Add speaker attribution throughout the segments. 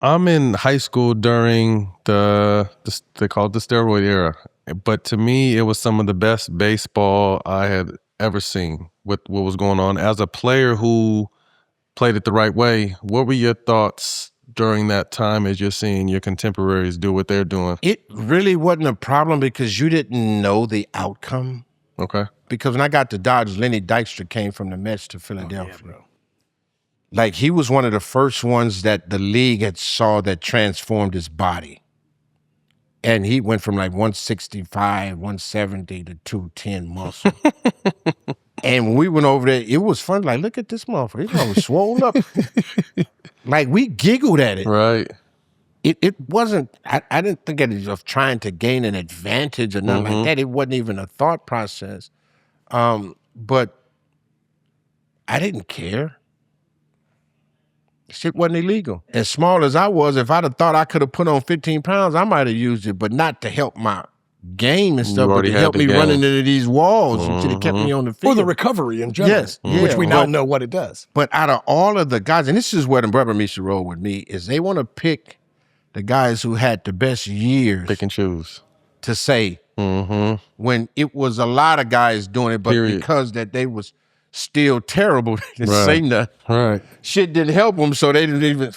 Speaker 1: I'm in high school during they call it the steroid era. But to me, it was some of the best baseball I had ever seen with what was going on. As a player who played it the right way, what were your thoughts during that time as you're seeing your contemporaries do what they're doing?
Speaker 2: It really wasn't a problem because you didn't know the outcome.
Speaker 1: Okay.
Speaker 2: Because when I got to Dodgers, Lenny Dykstra came from the Mets to Philadelphia. Like, he was one of the first ones that the league had saw that transformed his body. And he went from like 165, 170 to 210 muscle. And when we went over there, it was fun. Like, look at this motherfucker. He's always swole up. Like, we giggled at it.
Speaker 1: Right.
Speaker 2: It wasn't, I didn't think it was of trying to gain an advantage or nothing like that. It wasn't even a thought process. But I didn't care. Shit wasn't illegal. As small as I was, if I'd have thought I could have put on 15 pounds, I might have used it, but not to help my game and stuff, but to help me running into these walls. It should have kept me on the field.
Speaker 3: Or the recovery in general, which we now know what it does.
Speaker 2: But out of all of the guys, and this is where the rubber meets the road with me, is they want to pick the guys who had the best years.
Speaker 1: Pick and choose.
Speaker 2: To say, when it was a lot of guys doing it, but because that they was still terrible, they didn't say nothing.
Speaker 1: Right.
Speaker 2: Shit didn't help them, so they didn't even.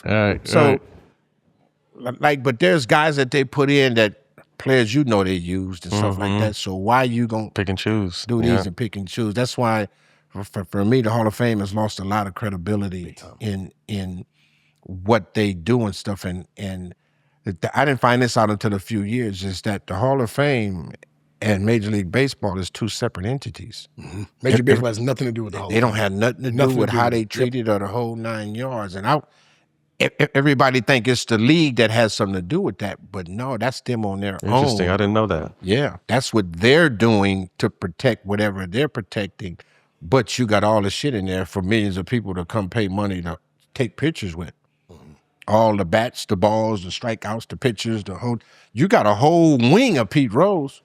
Speaker 2: Like, but there's guys that they put in that players you know they used and stuff like that. So why you gonna
Speaker 1: pick and choose?
Speaker 2: Do these and pick and choose. That's why, for me, the Hall of Fame has lost a lot of credibility in what they do and stuff. And I didn't find this out until a few years. Is that the Hall of Fame and Major League Baseball is two separate entities.
Speaker 3: Major League Baseball has nothing to do with the Hall of Fame.
Speaker 2: They don't have nothing to do with how they treated or the whole 9 yards. And everybody think it's the league that has something to do with that, but no, that's them on their own.
Speaker 1: Interesting. I didn't know that.
Speaker 2: Yeah, that's what they're doing to protect whatever they're protecting. But you got all the shit in there for millions of people to come pay money to take pictures with. All the bats, the balls, the strikeouts, the pitchers, you got a whole wing of Pete Rose.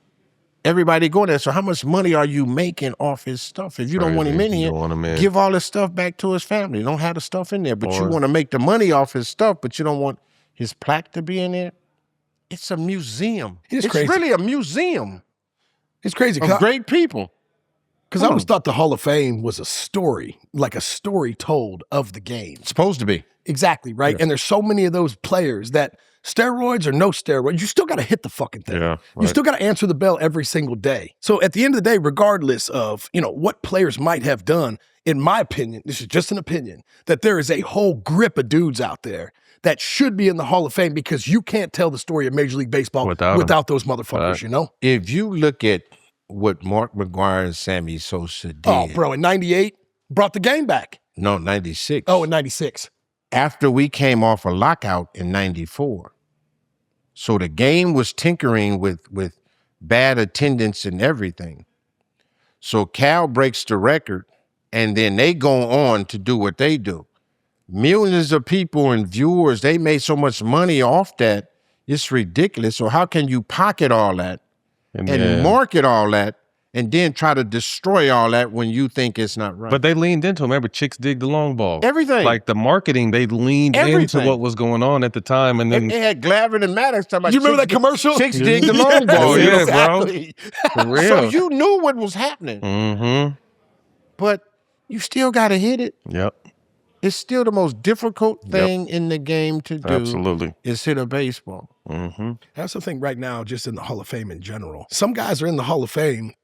Speaker 2: Everybody going there. So how much money are you making off his stuff? If you don't want him in here, give all his stuff back to his family. Don't have the stuff in there, but you want to make the money off his stuff, but you don't want his plaque to be in there. It's a museum. It's crazy. Really a museum.
Speaker 3: It's crazy.
Speaker 2: Of great people.
Speaker 3: Because I always thought the Hall of Fame was a story, like a story told of the game.
Speaker 2: It's supposed to be.
Speaker 3: Exactly, right? Yes. And there's so many of those players that steroids or no steroids, you still got to hit the fucking thing.
Speaker 1: Yeah, right.
Speaker 3: You still got to answer the bell every single day. So at the end of the day, regardless of, what players might have done, in my opinion, this is just an opinion, that there is a whole grip of dudes out there that should be in the Hall of Fame because you can't tell the story of Major League Baseball without those motherfuckers,
Speaker 2: If you look at what Mark McGwire and Sammy Sosa did.
Speaker 3: Oh, bro, in 98, brought the game back.
Speaker 2: No, 96.
Speaker 3: Oh, in 96.
Speaker 2: After we came off a lockout in 94. So the game was tinkering with bad attendance and everything. So Cal breaks the record, and then they go on to do what they do. Millions of people and viewers, they made so much money off that, it's ridiculous. So how can you pocket all that and market all that and then try to destroy all that when you think it's not right?
Speaker 1: But they leaned into it. Remember, chicks dig the long ball.
Speaker 2: Everything.
Speaker 1: Like the marketing, they leaned into what was going on at the time. And then
Speaker 2: they had Glavin and Maddox talking about,
Speaker 3: you remember that commercial?
Speaker 2: Chicks dig the long ball.
Speaker 1: Yeah,
Speaker 2: exactly.
Speaker 1: bro. For real.
Speaker 2: So you knew what was happening. But you still got to hit it.
Speaker 1: Yep.
Speaker 2: It's still the most difficult thing in the game to do.
Speaker 1: Absolutely.
Speaker 2: Is hit a baseball.
Speaker 3: That's the thing right now, just in the Hall of Fame in general. Some guys are in the Hall of Fame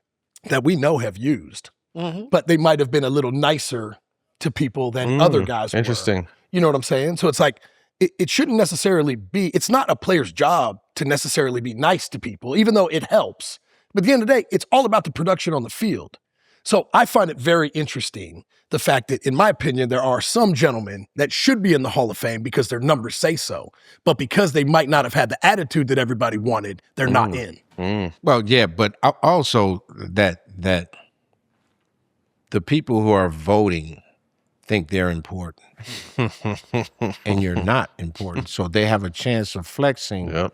Speaker 3: that we know have used, but they might have been a little nicer to people than other guys were.
Speaker 1: Interesting.
Speaker 3: You know what I'm saying? So it's like, it shouldn't necessarily be, it's not a player's job to necessarily be nice to people, even though it helps. But at the end of the day, it's all about the production on the field. So I find it very interesting, the fact that, in my opinion, there are some gentlemen that should be in the Hall of Fame because their numbers say so, but because they might not have had the attitude that everybody wanted, they're not in.
Speaker 2: Well, yeah, but also that the people who are voting think they're important, and you're not important. So they have a chance of flexing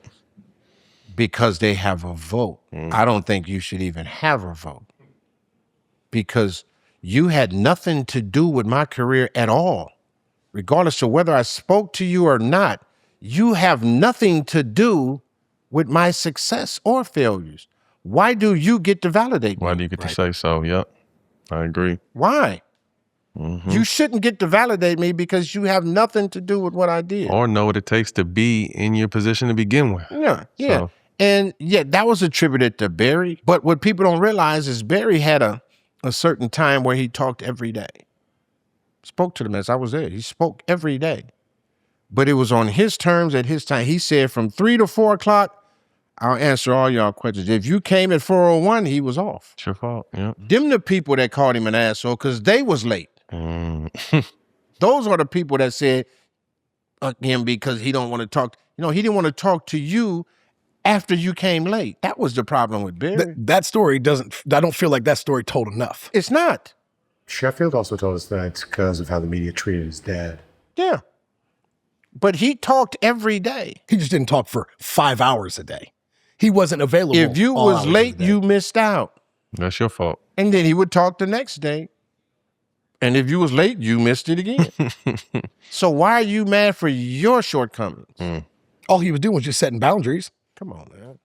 Speaker 2: because they have a vote. I don't think you should even have a vote because you had nothing to do with my career at all. Regardless of whether I spoke to you or not, you have nothing to do with my success or failures. Why do you get to validate me?
Speaker 1: Why do you get to say so? Yep, I agree.
Speaker 2: Why? You shouldn't get to validate me because you have nothing to do with what I did.
Speaker 1: Or know what it takes to be in your position to begin with.
Speaker 2: Yeah.
Speaker 1: So-
Speaker 2: And yeah, that was attributed to Barry. But what people don't realize is Barry had a certain time where he talked every day. Spoke to the Mets. I was there. He spoke every day. But it was on his terms at his time. He said from 3 to 4 o'clock, I'll answer all y'all questions. If you came at 4:01, he was off.
Speaker 1: It's your fault. Yep.
Speaker 2: Them the people that called him an asshole because they was late. Those are the people that said him because he don't want to talk. You know, he didn't want to talk to you after you came late. That was the problem with Barry.
Speaker 3: That story I don't feel like that story told enough.
Speaker 2: It's not.
Speaker 4: Sheffield also told us that it's because of how the media treated his dad.
Speaker 2: Yeah. But he talked every day.
Speaker 3: He just didn't talk for 5 hours a day. He wasn't available.
Speaker 2: If you
Speaker 3: all
Speaker 2: was
Speaker 3: hours of
Speaker 2: late,
Speaker 3: the day.
Speaker 2: you missed out.
Speaker 1: That's your fault.
Speaker 2: And then he would talk the next day. And if you was late, you missed it again. So why are you mad for your shortcomings?
Speaker 3: All he was doing was just setting boundaries.
Speaker 2: Come on, man.